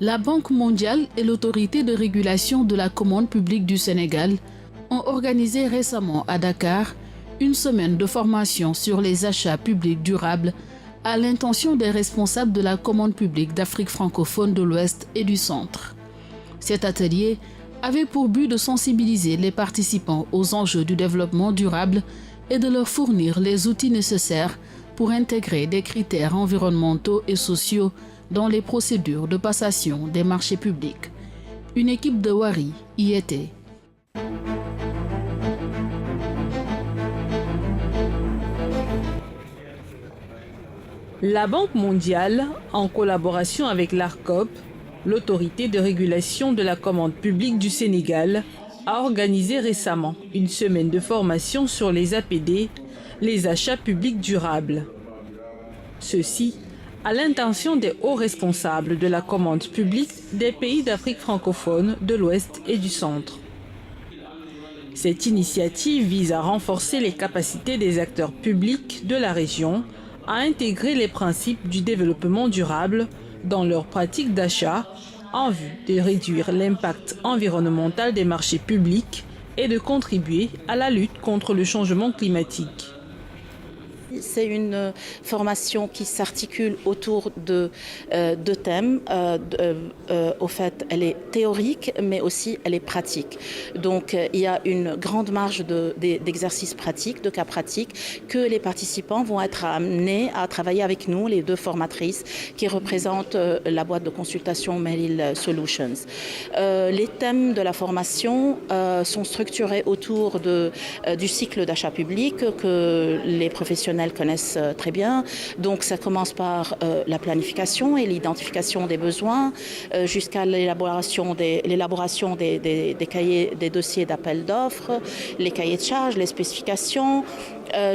La Banque mondiale et l'Autorité de régulation de la commande publique du Sénégal ont organisé récemment à Dakar une semaine de formation sur les achats publics durables à l'intention des responsables de la commande publique d'Afrique francophone de l'Ouest et du Centre. Cet atelier avait pour but de sensibiliser les participants aux enjeux du développement durable et de leur fournir les outils nécessaires pour intégrer des critères environnementaux et sociaux dans les procédures de passation des marchés publics. Une équipe de Wari y était. La Banque mondiale, en collaboration avec l'ARCOP, l'Autorité de régulation de la commande publique du Sénégal, a organisé récemment une semaine de formation sur les APD, les achats publics durables. Ceci à l'intention des hauts responsables de la commande publique des pays d'Afrique francophone de l'Ouest et du Centre. Cette initiative vise à renforcer les capacités des acteurs publics de la région à intégrer les principes du développement durable dans leurs pratiques d'achat en vue de réduire l'impact environnemental des marchés publics et de contribuer à la lutte contre le changement climatique. C'est une formation qui s'articule autour de deux thèmes. Au fait, elle est théorique, mais aussi elle est pratique. Donc, il y a une grande marge d'exercices pratiques, de cas pratiques, que les participants vont être amenés à travailler avec nous, les deux formatrices qui représentent la boîte de consultation Merrill Solutions. Les thèmes de la formation sont structurés autour du cycle d'achat public que les professionnels connaissent très bien. Donc ça commence par la planification et l'identification des besoins jusqu'à l'élaboration des cahiers, des dossiers d'appel d'offres, les cahiers de charges, les spécifications,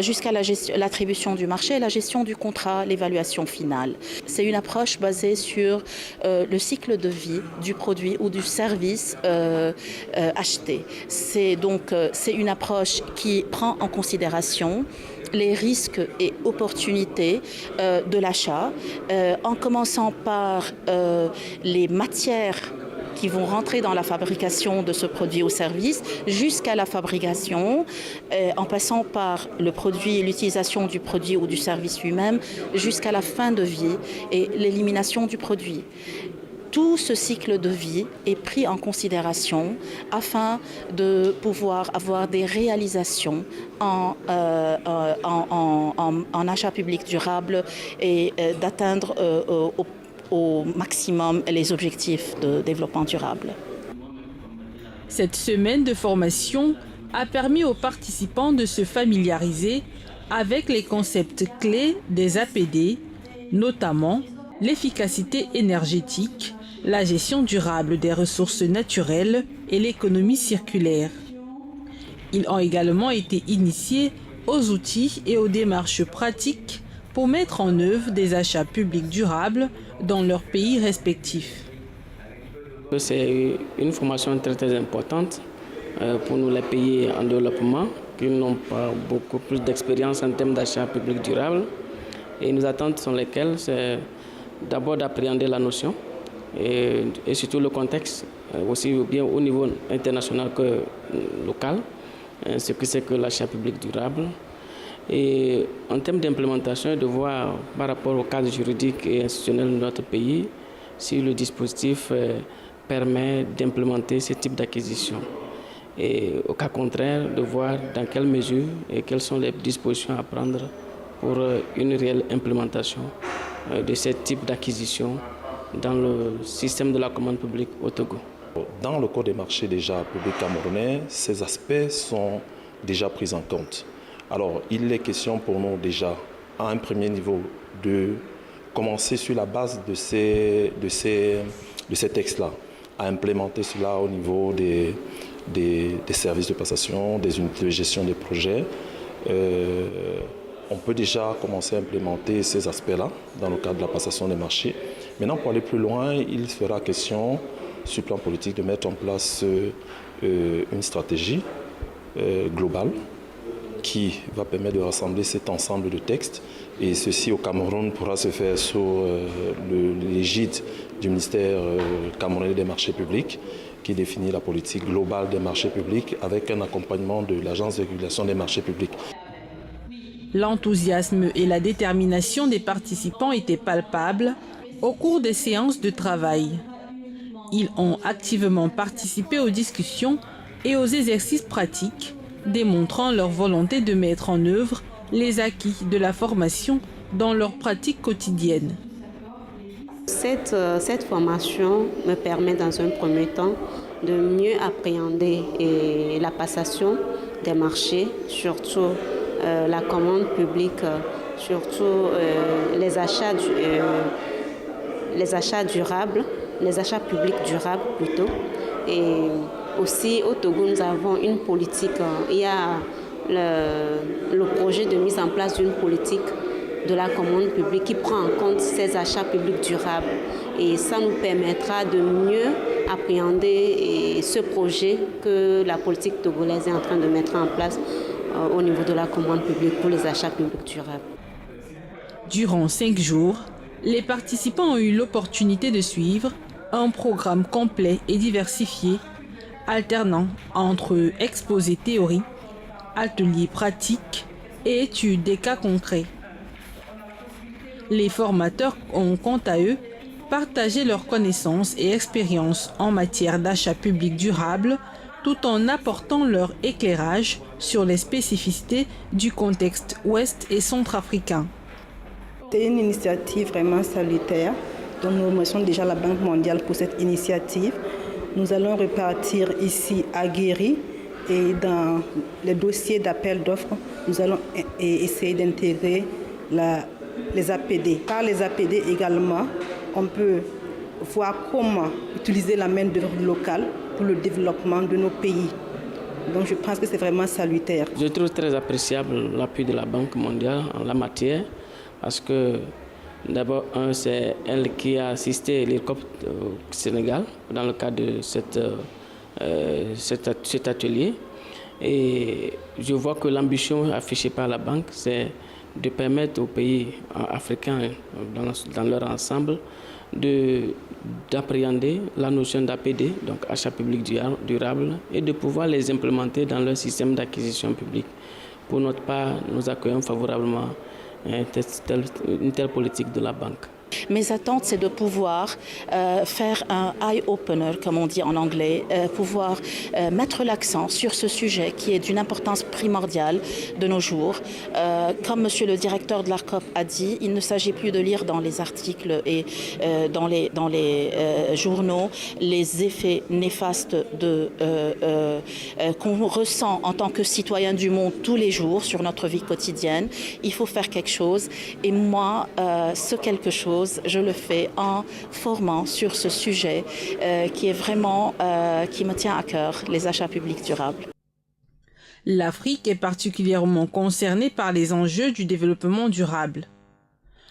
jusqu'à l'attribution du marché, la gestion du contrat, l'évaluation finale. C'est une approche basée sur le cycle de vie du produit ou du service acheté. C'est une approche qui prend en considération les risques et opportunités de l'achat, en commençant par les matières qui vont rentrer dans la fabrication de ce produit ou service, jusqu'à la fabrication, en passant par le produit, l'utilisation du produit ou du service lui-même, jusqu'à la fin de vie et l'élimination du produit. Tout ce cycle de vie est pris en considération afin de pouvoir avoir des réalisations en achat public durable et d'atteindre au maximum les objectifs de développement durable. Cette semaine de formation a permis aux participants de se familiariser avec les concepts clés des APD, notamment l'efficacité énergétique, la gestion durable des ressources naturelles et l'économie circulaire. Ils ont également été initiés aux outils et aux démarches pratiques pour mettre en œuvre des achats publics durables dans leurs pays respectifs. C'est une formation très importante pour nous, les pays en développement, qui n'ont pas beaucoup plus d'expérience en termes d'achat public durable. Et nos attentes sont lesquelles? C'est d'abord d'appréhender la notion et surtout le contexte, aussi bien au niveau international que local, ce que c'est que l'achat public durable. Et en termes d'implémentation, de voir par rapport au cadre juridique et institutionnel de notre pays, si le dispositif permet d'implémenter ce type d'acquisition. Et au cas contraire, de voir dans quelle mesure et quelles sont les dispositions à prendre pour une réelle implémentation de ce type d'acquisition dans le système de la commande publique au Togo. Dans le code des marchés déjà publics camerounais, ces aspects sont déjà pris en compte. Alors, il est question pour nous déjà, à un premier niveau, de commencer sur la base de ces textes-là, à implémenter cela au niveau des services de passation, des unités de gestion des projets. On peut déjà commencer à implémenter ces aspects-là dans le cadre de la passation des marchés. Maintenant, pour aller plus loin, il sera question, sur le plan politique, de mettre en place une stratégie globale qui va permettre de rassembler cet ensemble de textes. Et ceci au Cameroun pourra se faire sous l'égide du ministère camerounais des marchés publics, qui définit la politique globale des marchés publics avec un accompagnement de l'Agence de régulation des marchés publics. L'enthousiasme et la détermination des participants étaient palpables au cours des séances de travail. Ils ont activement participé aux discussions et aux exercices pratiques, démontrant leur volonté de mettre en œuvre les acquis de la formation dans leur pratique quotidienne. Cette formation me permet dans un premier temps de mieux appréhender la passation des marchés, surtout la commande publique, surtout les achats durables, les achats publics durables plutôt. Et aussi au Togo, nous avons une politique, il y a le projet de mise en place d'une politique de la commande publique qui prend en compte ces achats publics durables. Et ça nous permettra de mieux appréhender ce projet que la politique togolaise est en train de mettre en place au niveau de la commande publique pour les achats publics durables. Durant 5 jours, les participants ont eu l'opportunité de suivre un programme complet et diversifié, alternant entre exposés théoriques, ateliers pratiques et études des cas concrets. Les formateurs ont quant à eux partagé leurs connaissances et expériences en matière d'achat public durable tout en apportant leur éclairage sur les spécificités du contexte ouest et centrafricain. C'est une initiative vraiment salutaire, dont nous remercions déjà la Banque mondiale pour cette initiative. Nous allons repartir ici à Guéry et dans les dossiers d'appel d'offres, nous allons essayer d'intégrer les APD. Par les APD également, on peut voir comment utiliser la main-d'œuvre locale pour le développement de nos pays. Donc je pense que c'est vraiment salutaire. Je trouve très appréciable l'appui de la Banque mondiale en la matière parce que d'abord, c'est elle qui a assisté l'IRCOP au Sénégal dans le cadre de cet atelier. Et je vois que l'ambition affichée par la Banque, c'est de permettre aux pays africains dans leur ensemble d'appréhender la notion d'APD, donc achat public durable, et de pouvoir les implémenter dans leur système d'acquisition publique. Pour notre part, nous accueillons favorablement une telle politique de la Banque. Mes attentes, c'est de pouvoir faire un eye-opener, comme on dit en anglais, pouvoir mettre l'accent sur ce sujet qui est d'une importance primordiale de nos jours. Comme monsieur le directeur de l'ARCOP a dit, il ne s'agit plus de lire dans les articles et dans les journaux les effets néfastes qu'on ressent en tant que citoyen du monde tous les jours sur notre vie quotidienne. Il faut faire quelque chose. Et moi, ce quelque chose, je le fais en formant sur ce sujet qui est vraiment, qui me tient à cœur, les achats publics durables. L'Afrique est particulièrement concernée par les enjeux du développement durable.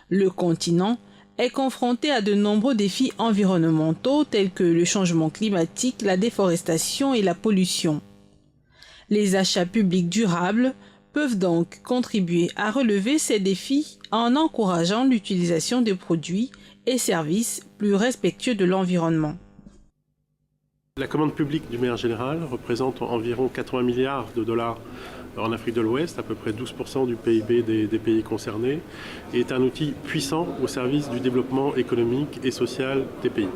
Le continent est confronté à de nombreux défis environnementaux tels que le changement climatique, la déforestation et la pollution. Les achats publics durables peuvent donc contribuer à relever ces défis en encourageant l'utilisation de produits et services plus respectueux de l'environnement. La commande publique, d'une manière générale, représente environ 80 milliards de dollars en Afrique de l'Ouest, à peu près 12% du PIB des pays concernés, et est un outil puissant au service du développement économique et social des pays.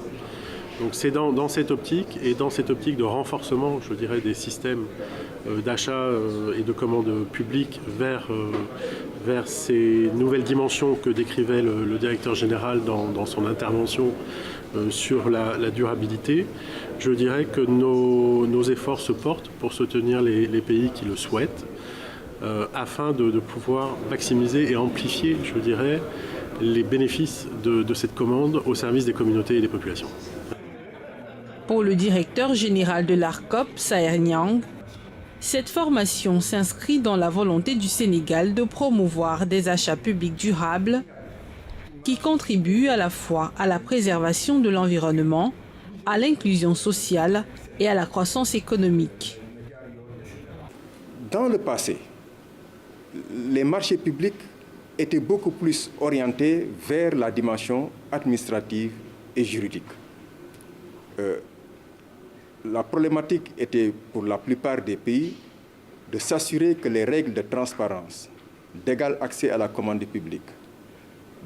Donc c'est dans cette optique et dans cette optique de renforcement, je dirais, des systèmes d'achat et de commande publique vers ces nouvelles dimensions que décrivait le directeur général dans son intervention sur la durabilité. Je dirais que nos efforts se portent pour soutenir les pays qui le souhaitent afin de pouvoir maximiser et amplifier, je dirais, les bénéfices de cette commande au service des communautés et des populations. Pour le directeur général de l'ARCOP, Saher Niang, cette formation s'inscrit dans la volonté du Sénégal de promouvoir des achats publics durables qui contribuent à la fois à la préservation de l'environnement, à l'inclusion sociale et à la croissance économique. Dans le passé, les marchés publics étaient beaucoup plus orientés vers la dimension administrative et juridique. La problématique était, pour la plupart des pays, de s'assurer que les règles de transparence, d'égal accès à la commande publique,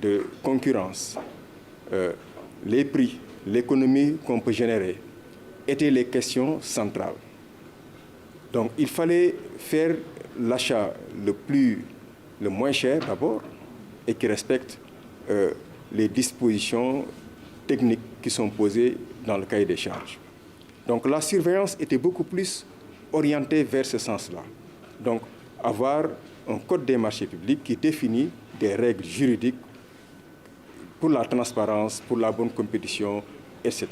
de concurrence, les prix, l'économie qu'on peut générer, étaient les questions centrales. Donc il fallait faire l'achat le moins cher d'abord et qui respecte les dispositions techniques qui sont posées dans le cahier des charges. Donc la surveillance était beaucoup plus orientée vers ce sens-là. Donc avoir un code des marchés publics qui définit des règles juridiques pour la transparence, pour la bonne compétition, etc.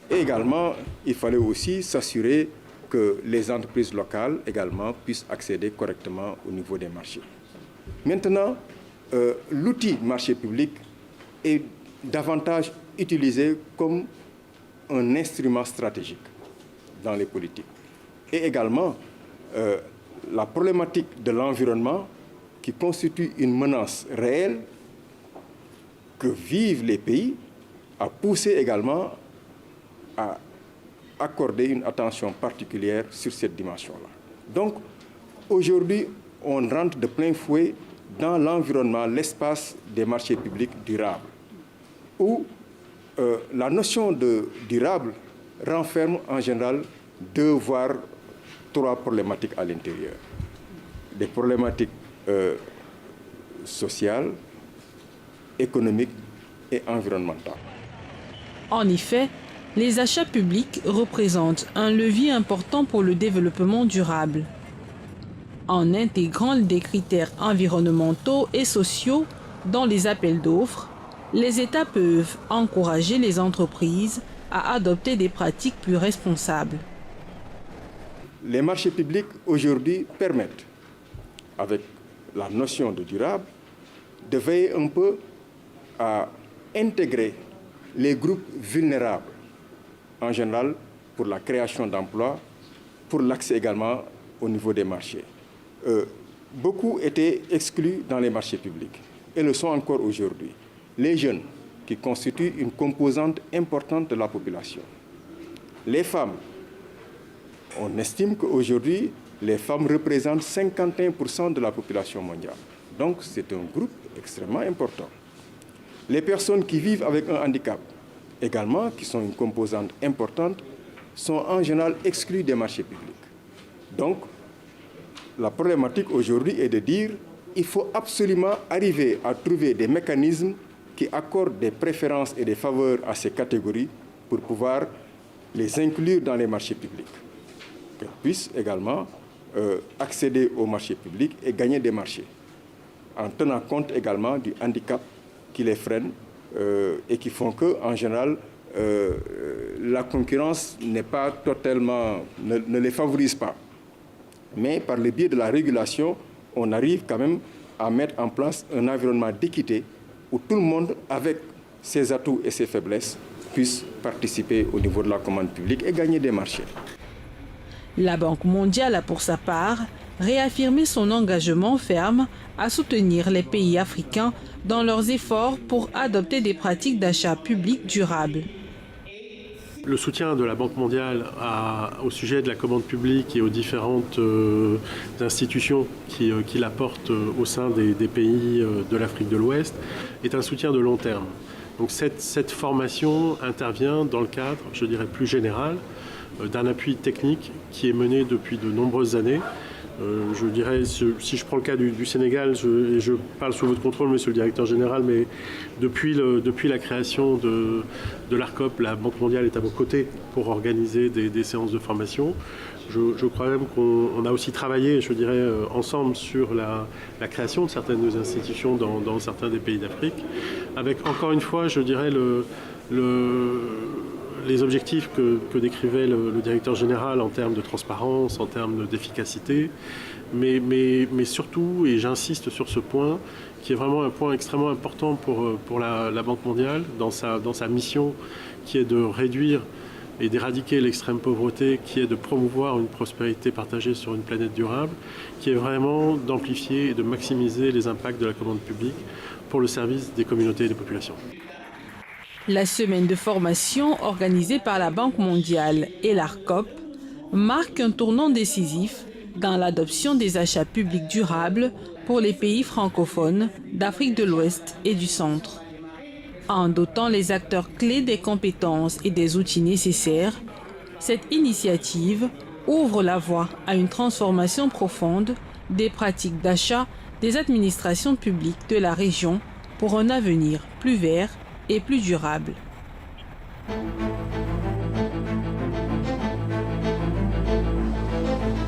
Et également, il fallait aussi s'assurer que les entreprises locales également puissent accéder correctement au niveau des marchés. Maintenant, l'outil marché public est davantage utilisé comme un instrument stratégique dans les politiques. Et également, la problématique de l'environnement qui constitue une menace réelle que vivent les pays a poussé également à accorder une attention particulière sur cette dimension-là. Donc, aujourd'hui, on rentre de plein fouet dans l'environnement, l'espace des marchés publics durables, où la notion de durable renferme en général 2 voire 3 problématiques à l'intérieur. Des problématiques sociales, économiques et environnementales. En effet, les achats publics représentent un levier important pour le développement durable. En intégrant des critères environnementaux et sociaux dans les appels d'offres, les États peuvent encourager les entreprises à adopter des pratiques plus responsables. Les marchés publics aujourd'hui permettent, avec la notion de durable, de veiller un peu à intégrer les groupes vulnérables, en général pour la création d'emplois, pour l'accès également au niveau des marchés. Beaucoup étaient exclus dans les marchés publics et le sont encore aujourd'hui. Les jeunes, qui constituent une composante importante de la population. Les femmes, on estime qu'aujourd'hui, les femmes représentent 51% de la population mondiale. Donc c'est un groupe extrêmement important. Les personnes qui vivent avec un handicap, également, qui sont une composante importante, sont en général exclues des marchés publics. Donc, la problématique aujourd'hui est de dire qu'il faut absolument arriver à trouver des mécanismes qui accordent des préférences et des faveurs à ces catégories pour pouvoir les inclure dans les marchés publics. Qu'elles puissent également accéder aux marchés publics et gagner des marchés, en tenant compte également du handicap qui les freine et qui font qu'en général, la concurrence n'est pas totalement, ne les favorise pas. Mais par le biais de la régulation, on arrive quand même à mettre en place un environnement d'équité où tout le monde, avec ses atouts et ses faiblesses, puisse participer au niveau de la commande publique et gagner des marchés. La Banque mondiale a pour sa part réaffirmé son engagement ferme à soutenir les pays africains dans leurs efforts pour adopter des pratiques d'achat public durables. Le soutien de la Banque mondiale au sujet de la commande publique et aux différentes institutions qui l'apportent au sein des pays de l'Afrique de l'Ouest est un soutien de long terme. Donc cette formation intervient dans le cadre, je dirais, plus général d'un appui technique qui est mené depuis de nombreuses années. Je dirais, si je prends le cas du Sénégal, je parle sous votre contrôle, monsieur le directeur général, mais depuis la création de l'ARCOP, la Banque mondiale est à vos côtés pour organiser des séances de formation. Je crois même qu'on a aussi travaillé, je dirais, ensemble sur la création de certaines institutions dans certains des pays d'Afrique, avec encore une fois, je dirais, les objectifs que décrivait le directeur général en termes de transparence, en termes d'efficacité, mais surtout, et j'insiste sur ce point, qui est vraiment un point extrêmement important pour la Banque mondiale dans sa mission, qui est de réduire et d'éradiquer l'extrême pauvreté, qui est de promouvoir une prospérité partagée sur une planète durable, qui est vraiment d'amplifier et de maximiser les impacts de la commande publique pour le service des communautés et des populations. La semaine de formation organisée par la Banque mondiale et l'ARCOP marque un tournant décisif dans l'adoption des achats publics durables pour les pays francophones d'Afrique de l'Ouest et du Centre. En dotant les acteurs clés des compétences et des outils nécessaires, cette initiative ouvre la voie à une transformation profonde des pratiques d'achat des administrations publiques de la région pour un avenir plus vert et plus durable.